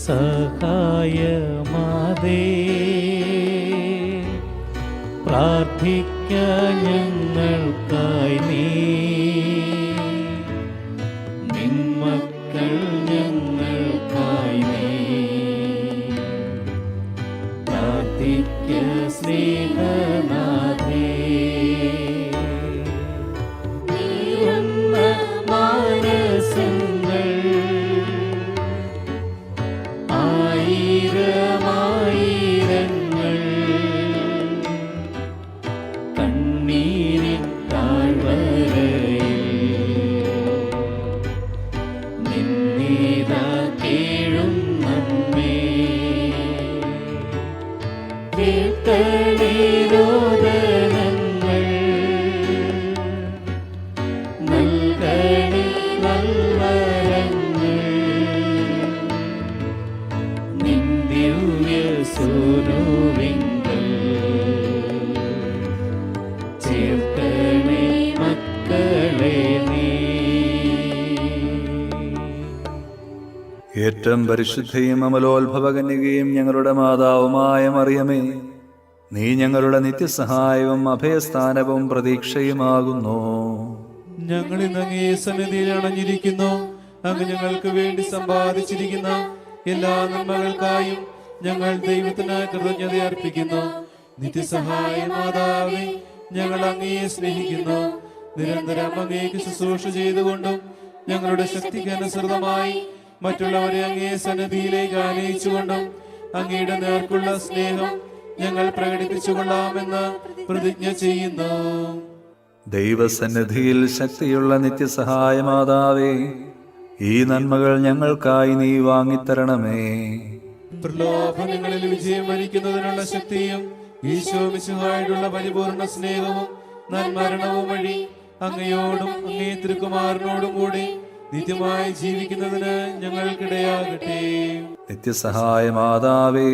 സഹായമാതേ, പ്രാർത്ഥിക്കാൻ ഞങ്ങൾക്കായി നീ. നിന്മക്കൾ ഞങ്ങൾക്കായി നീ പ്രാർത്ഥിക്ക സ്നേഹനാഥേ. നീറുന്ന മാനസങ്ങൾ ആയിരമായിരങ്ങൾ കണ്ണീരിൻ താഴ്വരയിൽ നിന്നീതാ കേഴും നമ്മേ. കേൾക്കണേ രോദനങ്ങൾ, നൽകണേ നൽവരങ്ങൾ, നിൻ ദിവ്യ സ്വരൂപിങ്കൽ ചേർക്കണേ മക്കളെ നീ. ഏറ്റവും പരിശുദ്ധയും അമലോത്ഭവകന്യകയും ഞങ്ങളുടെ മാതാവുമായ മറിയമേ, നീ ഞങ്ങളുടെ നിത്യസഹായവും അഭയസ്ഥാനവും പ്രതീക്ഷയുമാകുന്നു. ഞങ്ങൾ ഇന്ന് അങ്ങേ സന്നിധിയിൽ അണഞ്ഞിരിക്കുന്നു. അങ്ങ് ഞങ്ങൾക്ക് വേണ്ടി സമ്പാദിച്ചിരിക്കുന്ന എല്ലാ നന്മകൾക്കായും ഞങ്ങൾ ദൈവത്തിന് കൃതജ്ഞത അർപ്പിക്കുന്നു. നിത്യസഹായ മാതാവേ, ഞങ്ങൾ അങ്ങയെ സ്നേഹിക്കുന്നു. നിരന്തരം അങ്ങേക്ക് ശുശ്രൂഷ ചെയ്തുകൊണ്ടും ഞങ്ങളുടെ ശക്തിക്ക് അനുസൃതമായി മറ്റുള്ളവരെ അങ്ങേ സന്നിധിയിലേക്ക് ആനയിച്ചുകൊണ്ടും അങ്ങയുടെ നേർക്കുള്ള സ്നേഹം ഞങ്ങൾ പ്രകടിപ്പിച്ചുകൊള്ളാമെന്ന് പ്രതിജ്ഞ ചെയ്യുന്നു. ദൈവസന്നിധിയിൽ ശക്തിയുള്ള നിത്യസഹായ മാതാവേ, ഈ നന്മകൾ ഞങ്ങൾക്കായി നീ വാങ്ങിത്തരണമേ. പ്രലോഭനങ്ങളിൽ വിജയം വരിക്കുന്നതിനുള്ള ശക്തിയും ഈശോ മിശിഹായോടുള്ള പരിപൂർണ സ്നേഹവും നന്മരണവും വഴി അങ്ങയോടും അങ്ങേ തിരുക്കുമാരനോടും കൂടി നിത്യമായി ജീവിക്കുന്നതിന് ഞങ്ങൾക്കിടയാകട്ടെ. നിത്യസഹായ മാതാവേ,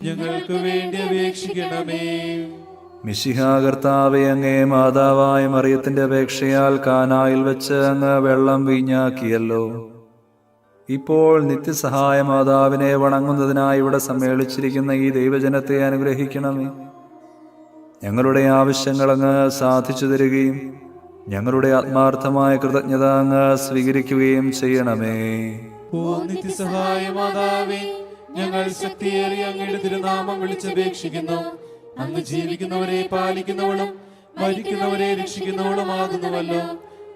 ഞങ്ങൾക്ക് വേണ്ടി അപേക്ഷിക്കണമേ. മിശിഹാ കർത്താവേ, അങ്ങേ മാതാവായ മറിയത്തിന്റെ അപേക്ഷയാൽ കാനായിൽ വെച്ച് അങ്ങ് വെള്ളം വീഞ്ഞാക്കിയല്ലോ. ഇപ്പോൾ നിത്യസഹായ മാതാവിനെ വണങ്ങുന്നതിനായി ഇവിടെ സമ്മേളിച്ചിരിക്കുന്ന ഈ ദൈവജനത്തെ അനുഗ്രഹിക്കണമേ. ഞങ്ങളുടെ ആവശ്യങ്ങൾ അങ്ങ് സാധിച്ചു തരികയും ഞങ്ങളുടെ ആത്മാർത്ഥമായ കൃതജ്ഞത അങ്ങ് സ്വീകരിക്കുകയും ചെയ്യണമേ. ഓ നിത്യസഹായ മാതാവേ, ഞങ്ങൾ ശക്തിയേറിയ അങ്ങയുടെ തിരുനാമം വിളിച്ചപേക്ഷിക്കുന്നു. അങ്ങ് ജീവിക്കുന്നവരെ പാലിക്കുന്നവളും മരിക്കുന്നവരെ രക്ഷിക്കുന്നവളുമാകുന്നുവല്ലോ.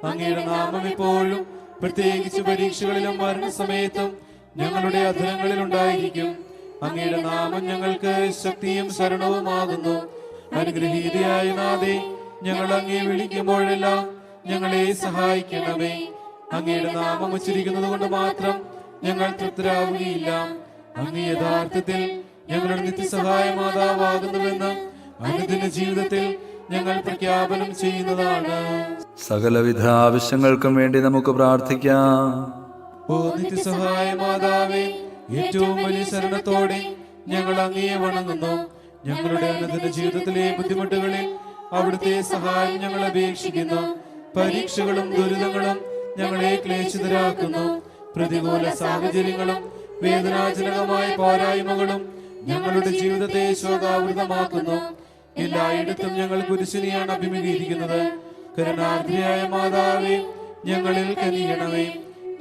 അങ്ങയുടെ നാമം എപ്പോഴും, പ്രത്യേകിച്ച് പരീക്ഷകളിലും മരണസമയത്തും ഞങ്ങളുടെ അധരങ്ങളിൽ ഉണ്ടായിരിക്കും. അങ്ങയുടെ നാമം ഞങ്ങൾക്ക് ശക്തിയും ശരണവുമാകുന്നു. അനുഗ്രഹീതയായ നാഥേ, ഞങ്ങൾ അങ്ങേ വിളിക്കുമ്പോഴെല്ലാം ഞങ്ങളെ സഹായിക്കണമേ. അങ്ങയുടെ നാമം ഉച്ചരിക്കുന്നത് കൊണ്ട് മാത്രം ഞങ്ങൾ തൃപ്തരാവുകയില്ല. അങ്ങ് യഥാർത്ഥത്തിൽ ഞങ്ങളുടെ നിത്യസഹായ മാതാവാകുന്നുവെന്ന് അനുദിന ജീവിതത്തിൽ ഞങ്ങൾ പ്രഖ്യാപനം ചെയ്യുന്നതാണ്. സകലവിധ ആവശ്യങ്ങൾക്കും വേണ്ടി നമുക്ക് പ്രാർത്ഥിക്കാം. ഓ നിത്യസഹായ മാതാവേ, ഏറ്റവും വലിയ ശരണത്തോടെ ഞങ്ങൾ അങ്ങയെ വണങ്ങുന്നു. ഞങ്ങളുടെ അനുദിന ജീവിതത്തിലെ ബുദ്ധിമുട്ടുകളിൽ അവിടുത്തെ സഹായം ഞങ്ങൾ അപേക്ഷിക്കുന്നു. പരീക്ഷകളും ദുരിതങ്ങളും ഞങ്ങളെ ക്ലേശിതരാക്കുന്നു. പ്രതികൂല സാഹചര്യങ്ങളും വേദനാജനകമായ പോരായ്മകളും ഞങ്ങളുടെ ജീവിതത്തെ ശോകാവൃതമാക്കുന്നു. എല്ലായിടത്തും ഞങ്ങൾ കുരിശിനെയാണ് അഭിമുഖീകരിക്കുന്നത്. കരുണാർദ്രയായ മാതാവേ, ഞങ്ങളിൽ കനിയണമേ.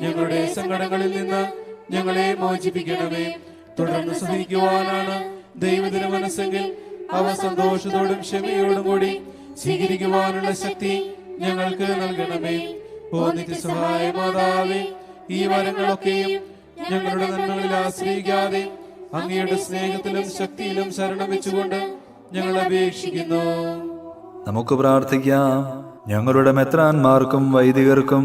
ഞങ്ങളുടെ സങ്കടങ്ങളിൽ നിന്ന് ഞങ്ങളെ മോചിപ്പിക്കണമേ. തുടർന്ന് സഹിക്കുവാനാണ് ദൈവത്തിന് മനസ്സെങ്കിൽ അവ സന്തോഷത്തോടും ക്ഷമയോടും കൂടി സ്വീകരിക്കുവാനുള്ള ശക്തി ഞങ്ങൾക്ക് നൽകണമേ. ഓ നിത്യസഹായ മാതാവേ, ഈ വരങ്ങളൊക്കെയും ഞങ്ങളുടെ നന്മകളിൽ ആശ്രയിക്കാതെ അങ്ങയുടെ സ്നേഹത്തിലും ശക്തിയിലും ശരണം വെച്ചുകൊണ്ട് ഞങ്ങൾ അപേക്ഷിക്കുന്നു. നമുക്ക് പ്രാർത്ഥിക്കാം. ഞങ്ങളുടെ മെത്രാന്മാർക്കും വൈദികർക്കും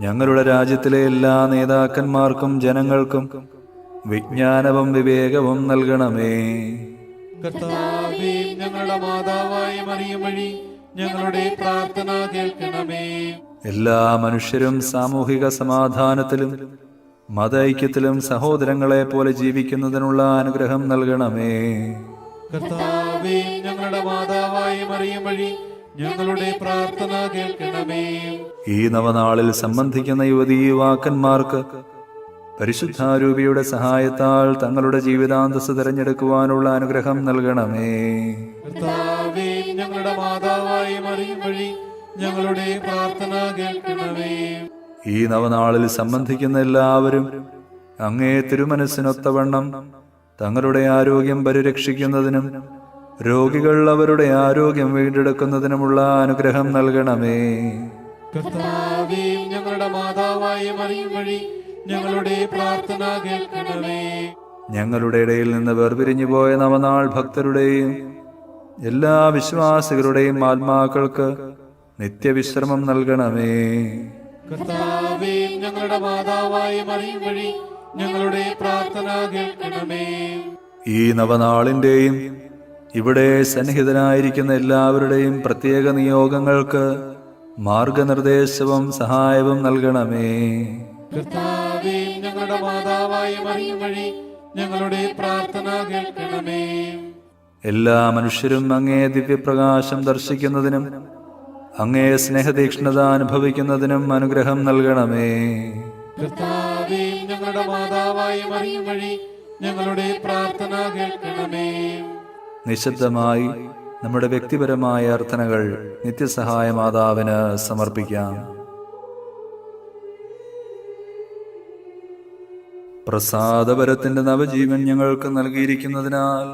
ഞങ്ങളുടെ രാജ്യത്തിലെ എല്ലാ നേതാക്കന്മാർക്കും ജനങ്ങൾക്കും വിജ്ഞാനവും വിവേകവും നൽകണമേ. കർത്താവേ, ഞങ്ങളുടെ മാതാവായ മറിയം വഴി ഞങ്ങളുടെ പ്രാർത്ഥന കേൾക്കണമേ. എല്ലാ മനുഷ്യരും സാമൂഹിക സമാധാനത്തിലും മതൈക്യത്തിലും സഹോദരങ്ങളെ പോലെ ജീവിക്കുന്നതിനുള്ള അനുഗ്രഹം നൽകണമേ. കർത്താവേ, ഞങ്ങളുടെ മാതാവായ മറിയം വഴി ഞങ്ങളുടെ പ്രാർത്ഥന കേൾക്കണമേ. ഈ നവനാളിൽ സംബന്ധിക്കുന്ന യുവതീ യുവാക്കന്മാർക്ക് പരിശുദ്ധാരൂപിയുടെ സഹായത്താൽ തങ്ങളുടെ ജീവിതാന്തസ് തിരഞ്ഞെടുക്കുവാനുള്ള അനുഗ്രഹം നൽകണമേ. കർത്താവേ, ഞങ്ങളുടെ മാതാവായ മറിയം വഴി ഞങ്ങളുടെ പ്രാർത്ഥന കേൾക്കണമേ. ഈ നവനാളിൽ സംബന്ധിക്കുന്ന എല്ലാവരും അങ്ങേ തിരുമനസ്സിനൊത്തവണ്ണം തങ്ങളുടെ ആരോഗ്യം പരിരക്ഷിക്കുന്നതിനും രോഗികൾ അവരുടെ ആരോഗ്യം വീണ്ടെടുക്കുന്നതിനുമുള്ള അനുഗ്രഹം നൽകണമേ. കർത്താവേ, ഞങ്ങളുടെ മാതാവായ മറിയം വഴി ഞങ്ങളുടെ പ്രാർത്ഥന കേൾക്കണമേ. ഞങ്ങളുടെ ഇടയിൽ നിന്ന് വേർപിരിഞ്ഞു പോയ നവനാൾ ഭക്തരുടെയും എല്ലാ വിശ്വാസികളുടെയും ആത്മാക്കൾക്ക് നിത്യവിശ്രമം നൽകണമേ. കർത്താവേ, ഞങ്ങളുടെ മാതാവായ മറിയം വഴി ഞങ്ങളുടെ പ്രാർത്ഥന കേൾക്കണമേ. ഈ നവനാളിന്റെയും ഇവിടെ സന്നിഹിതനായിരിക്കുന്ന എല്ലാവരുടെയും പ്രത്യേക നിയോഗങ്ങൾക്ക് മാർഗനിർദ്ദേശവും സഹായവും നൽകണമേ. കർത്താവേ, ഞങ്ങളുടെ മാതാവായ മറിയം വഴി ഞങ്ങളുടെ പ്രാർത്ഥന കേൾക്കണമേ. എല്ലാ മനുഷ്യരും അങ്ങേ ദിവ്യപ്രകാശം ദർശിക്കുന്നതിനും അങ്ങേ സ്നേഹതീക്ഷ്ണത അനുഭവിക്കുന്നതിനും അനുഗ്രഹം നൽകണമേ. കർത്താവേ, ഞങ്ങളുടെ മാതാവായ മറിയം വഴി ഞങ്ങളുടെ പ്രാർത്ഥന കേൾക്കണമേ. നിശബ്ദമായി നമ്മുടെ വ്യക്തിപരമായ അർത്ഥനകൾ നിത്യസഹായ മാതാവിന് സമർപ്പിക്കാം. പ്രസാദപരത്തിന്റെ നവജീവൻ ഞങ്ങൾക്ക് നൽകിയിരിക്കുന്നതിനാൽ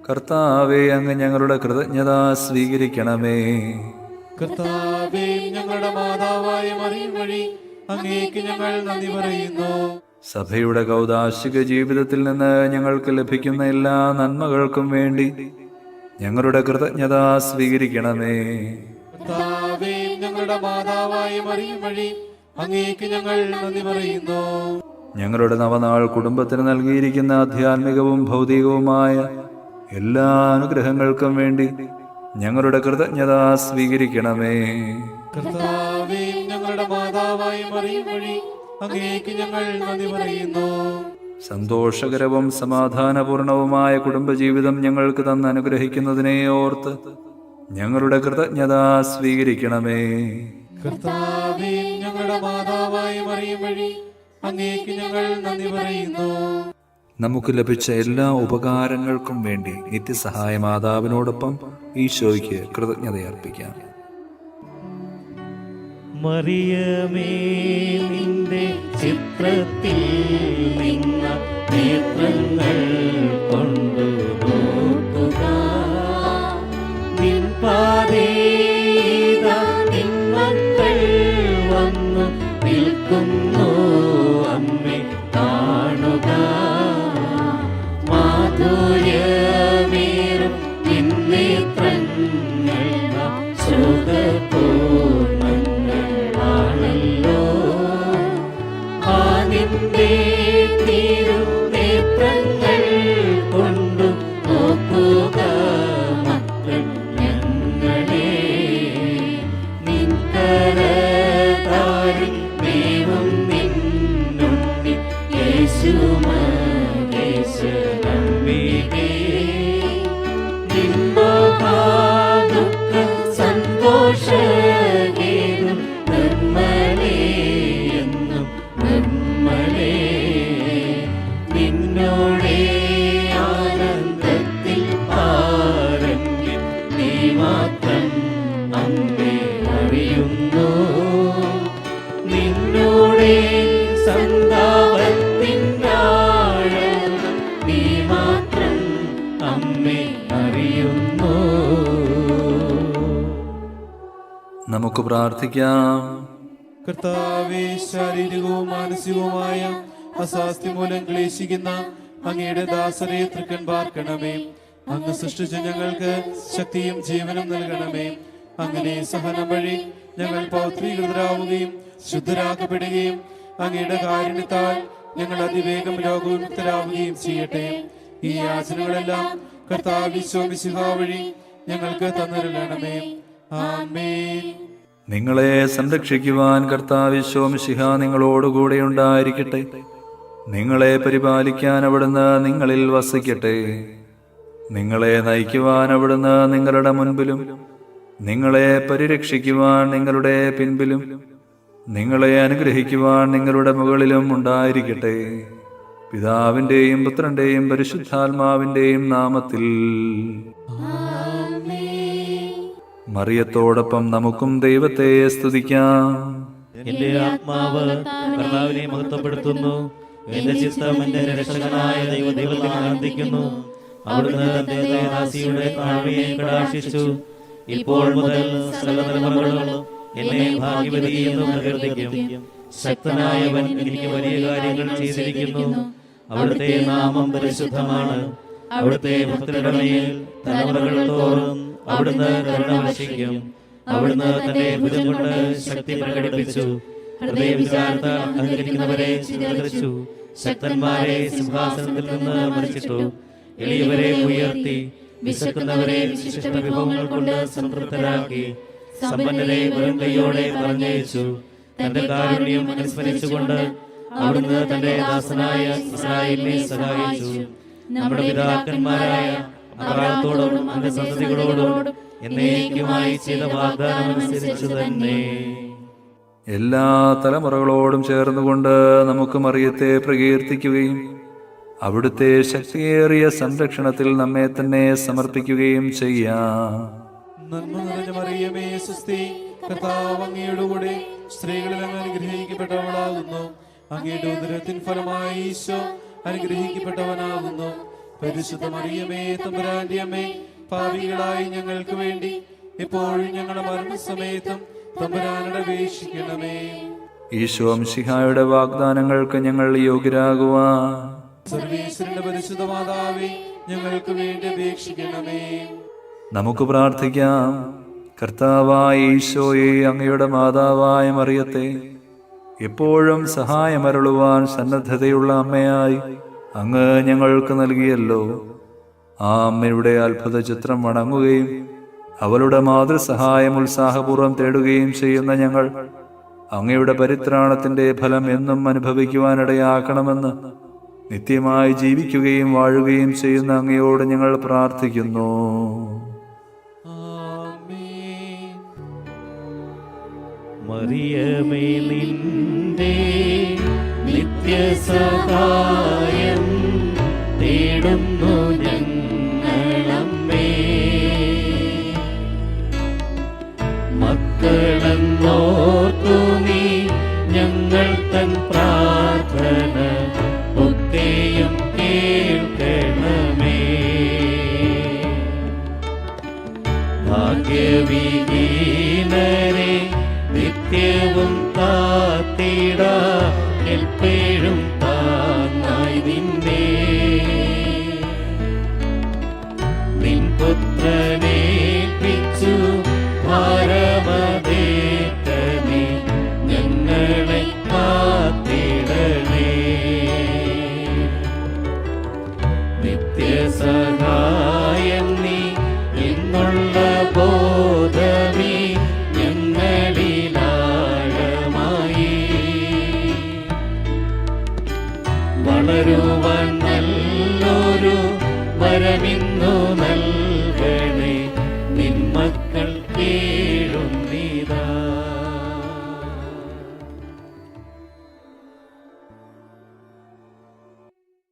കർത്താവേ, അങ്ങ് ഞങ്ങളുടെ കൃതജ്ഞത സ്വീകരിക്കണമേ. കർത്താവേ, ഞങ്ങളുടെ മാതാവായ മറിയം വഴി അങ്ങേക്ക് ഞങ്ങൾ നന്ദി പറയുന്നു. സഭയുടെ കൗദാശിക ജീവിതത്തിൽ നിന്ന് ഞങ്ങൾക്ക് ലഭിക്കുന്ന എല്ലാ നന്മകൾക്കും വേണ്ടി ഞങ്ങളുടെ കൃതജ്ഞത സ്വീകരിക്കണമേ. കർത്താവേ, ഞങ്ങളുടെ മാതാവായ മറിയം വഴി അങ്ങേക്ക് ഞങ്ങൾ നന്ദി പറയുന്നു. ഞങ്ങളുടെ നവനാൾ കുടുംബത്തിന് നൽകിയിരിക്കുന്ന ആധ്യാത്മികവും ഭൗതികവുമായ എല്ലാ അനുഗ്രഹങ്ങൾക്കും വേണ്ടി ഞങ്ങളുടെ കൃതജ്ഞത സ്വീകരിക്കണമേ. കർത്താവേ, ഞങ്ങളുടെ മാതാവായ മറിയം വഴി അങ്ങേക്ക് ഞങ്ങൾ നന്ദി പറയുന്നു. സന്തോഷകരവും സമാധാനപൂർണവുമായ കുടുംബജീവിതം ഞങ്ങൾക്ക് തന്ന് അനുഗ്രഹിക്കുന്നതിനെ ഓർത്ത് ഞങ്ങളുടെ കൃതജ്ഞത സ്വീകരിക്കണമേ. കർത്താവേ, ഞങ്ങളുടെ മാതാവായ മറിയം വഴി അങ്ങേക്ക് ഞങ്ങൾ നന്ദി പറയുന്നു. നമുക്ക് ലഭിച്ച എല്ലാ ഉപകാരങ്ങൾക്കും വേണ്ടി നിത്യസഹായ മാതാവിനോടൊപ്പം ഈശോയ്ക്ക് കൃതജ്ഞതയർപ്പിക്കാം. മറിയമേ, നിന്റെ ചിത്രത്തിൽ നിന്ന നേത്രങ്ങൾ കൊണ്ടു നോക്കുക. നിൻ പാതേതാ നിൻ മക്കൾ വന്നു നിൽക്കുന്നു. അമ്മേ, കാണുക. മാധുര്യമേറും നിൻ നേത്രങ്ങൾ സുഖപൂർണ്ണങ്ങളാണല്ലോ. ആ നിന്റെ തിരുനേത്രങ്ങൾ കൊണ്ടു നോക്കുക മക്കൾ ഞങ്ങളെ. നിൻ കരതാരിൽ ദൈവം നിന്നുണ്ണി യേശു മഹേശനംബികേ. നിൻ മഹാദുഃഖ സന്തോഷഗീതം നിർമ്മലേ എന്നും നിർമ്മലേ. നിന്നോടെ ആനന്ദത്തിൽ ആരംഭിൽ നീ മാത്രം അമ്മേ അറിയുന്നു. നിന്നോടെ സന്താപത്തിനാഴം നീ മാത്രം അമ്മേ അറിയുന്നു. നമുക്ക് പ്രാർത്ഥിക്കാം. കർത്താവേ, ശാരീരികവും മാനസികവുമായ അസ്വാസ്ഥ്യം മൂലം ക്ലേശിക്കുന്ന അങ്ങയുടെ ദാസരെ തൃക്കൺ പാർക്കണമേ. അങ്ങ് സൃഷ്ടിച്ച ഞങ്ങൾക്ക് ശക്തിയും ജീവനും നൽകണമേ. അങ്ങനെ സഹനം വഴി ഞങ്ങൾ പൗത്രീകൃതരാവുകയും ശുദ്ധരാക്കപ്പെടുകയും അങ്ങയുടെ കാരുണ്യത്താൽ ഞങ്ങൾ അതിവേഗം രോഗവിമുക്തരാവുകയും ചെയ്യട്ടെ. ഈ യാചനകളെല്ലാം കർത്താവ് ഈശോ മിശിഹാ വഴി ഞങ്ങൾക്ക് തന്നിരളണമേ. ആമേൻ. നിങ്ങളെ സംരക്ഷിക്കുവാൻ കർത്താവ് ഈശോ മിശിഹാ നിങ്ങളോടുകൂടെ ഉണ്ടായിരിക്കട്ടെ. നിങ്ങളെ പരിപാലിക്കാൻ അവിടുന്ന് നിങ്ങളിൽ വസിക്കട്ടെ. നിങ്ങളെ നയിക്കുവാൻ അവിടുന്ന് നിങ്ങളുടെ മുൻപിലും നിങ്ങളെ പരിരക്ഷിക്കുവാൻ നിങ്ങളുടെ പിൻപിലും നിങ്ങളെ അനുഗ്രഹിക്കുവാൻ നിങ്ങളുടെ മുകളിലും ഉണ്ടായിരിക്കട്ടെ. പിതാവിൻ്റെയും പുത്രൻ്റെയും പരിശുദ്ധാത്മാവിൻ്റെയും നാമത്തിൽ. മറിയത്തോടൊപ്പം നമുക്കും ദൈവത്തെ സ്തുതിക്കാം. എന്റെ ആത്മാവ് കർത്താവിനെ മഹത്വപ്പെടുത്തുന്നു. എന്റെ ചിത്തം എന്റെ രക്ഷകനായ ദൈവത്തിൽ ആനന്ദിക്കുന്നു. അവിടുന്ന് തന്റെ ദാസിയുടെ താഴ്മയെ കടാക്ഷിച്ചു. ഇപ്പോൾ മുതൽ സകല തലമുറകളും എന്നെ ഭാഗ്യവതി എന്ന് പ്രകീർത്തിക്കും. ശക്തനായവൻ എനിക്ക് വലിയ കാര്യങ്ങൾ ചെയ്തിരിക്കുന്നു. അവിടുത്തെ നാമം പരിശുദ്ധമാണ്. അവിടുത്തെ ഭക്തരുടെ മേൽ തലമുറകൾ തോറും അവിടുന്ന് കരുണ വർഷിക്കും. അവിടുന്ന് തന്റെ ഭുജം കൊണ്ട് ശക്തി പ്രകടിപ്പിച്ചു. ഹൃദയവിചാരത്താൽ അഹങ്കരിക്കുന്നവരെ ചിതറിച്ചു. ശക്തന്മാരെ സിംഹാസനത്തിൽ നിന്ന് മറിച്ചിട്ടു. എളിയവരെ ഉയർത്തി. വിശക്കുന്നവരെ വിശിഷ്ട വിഭവങ്ങൾ കൊണ്ട് സംതൃപ്തരാക്കി. സമ്പന്നരെ വെറും കൈയോടെ പറഞ്ഞയച്ചു. തന്റെ കാരുണ്യം അനുസ്മരിച്ചുകൊണ്ട് അവിടുന്ന് തന്റെ ദാസനായ ഇസ്രായേലിനെ സഹായിച്ചു. നമ്മുടെ പിതാക്കന്മാരായ അബ്രാഹത്തോടും അവന്റെ സന്തതികളോടും എന്നേക്കുമായി ചെയ്ത വാഗ്ദാനം അനുസരിച്ചു തന്നെ. എല്ലാ തലമുറകളോടും ചേർന്നുകൊണ്ട് നമുക്ക് മറിയത്തെ പ്രകീർത്തിക്കുകയും അവിടുത്തെ ശക്തിയേറിയ സംരക്ഷണത്തിൽ നമ്മെ തന്നെ സമർപ്പിക്കുകയും ചെയ്യാം. നന്മ നിറഞ്ഞ മറിയമേ സ്വസ്തി, കർത്താവ് അങ്ങയുടെ കൂടെ സ്ത്രീകളിൽ അങ്ങ് അനുഗ്രഹിക്കപ്പെട്ടവളാകുന്നു. അങ്ങയുടെ ഉദരത്തിൻ ഫലമായി ഈശോ അനുഗ്രഹിക്കപ്പെട്ടവനാകുന്നു. പരിശുദ്ധ മറിയമേ തമ്പുരാന്റെ അമ്മേ, പാപികളായി ഞങ്ങൾക്ക് വേണ്ടി എപ്പോഴും ഞങ്ങളുടെ മരണസമയത്തും തമ്പുരാനോട് അപേക്ഷിക്കണമേ. ഈശോ മിശിഹായുടെ വാഗ്ദാനങ്ങൾക്ക് ഞങ്ങൾ യോഗ്യരാകുവാൻ സർവേശ്വരന്റെ പരിശുദ്ധ മാതാവേ, ഞങ്ങൾക്ക് വേണ്ടി അപേക്ഷിക്കണമേ. നമുക്ക് പ്രാർത്ഥിക്കാം. കർത്താവായ ഈശോയെ, അങ്ങയുടെ മാതാവായ മറിയത്തെ എപ്പോഴും സഹായമരുളുവാൻ സന്നദ്ധതയുള്ള അമ്മയായി അങ്ങ് ഞങ്ങൾക്ക് നൽകിയല്ലോ. ആ അമ്മയുടെ അത്ഭുത ചിത്രം വണങ്ങുകയും അവളുടെ മാതൃസഹായം ഉത്സാഹപൂർവ്വം തേടുകയും ചെയ്യുന്ന ഞങ്ങൾ അങ്ങയുടെ പരിത്രാണത്തിന്റെ ഫലം എന്നും അനുഭവിക്കുവാനിടയാക്കണമെന്ന് നിത്യമായി ജീവിക്കുകയും വാഴുകയും ചെയ്യുന്ന അങ്ങയോട് ഞങ്ങൾ പ്രാർത്ഥിക്കുന്നു. ആമേൻ. മറിയമേ, നിന്റെ നിത്യസഹായം തേടുന്നു ഞങ്ങളമ്മേ. മക്കളെന്നോർത്തു നീ ഞങ്ങൾ തൻ പ്രാർത്ഥന ഒക്കെയും കേൾക്കണമേ. ഭാഗ്യവിഹീനരെ നിത്യവും കാത്തിട എപ്പോഴും താങ്ങായി നിന്നെ. നിൻ പുത്രനേൽപ്പിച്ചു ഭാരമതേറ്റനെ ഞങ്ങളെ കാത്തിടണേ. നിത്യസഹായം നീ എന്നുള്ള ബോധമേ ഞങ്ങളിലാഴമായി വളരുവാൻ നല്ലൊരു വരമിന്നു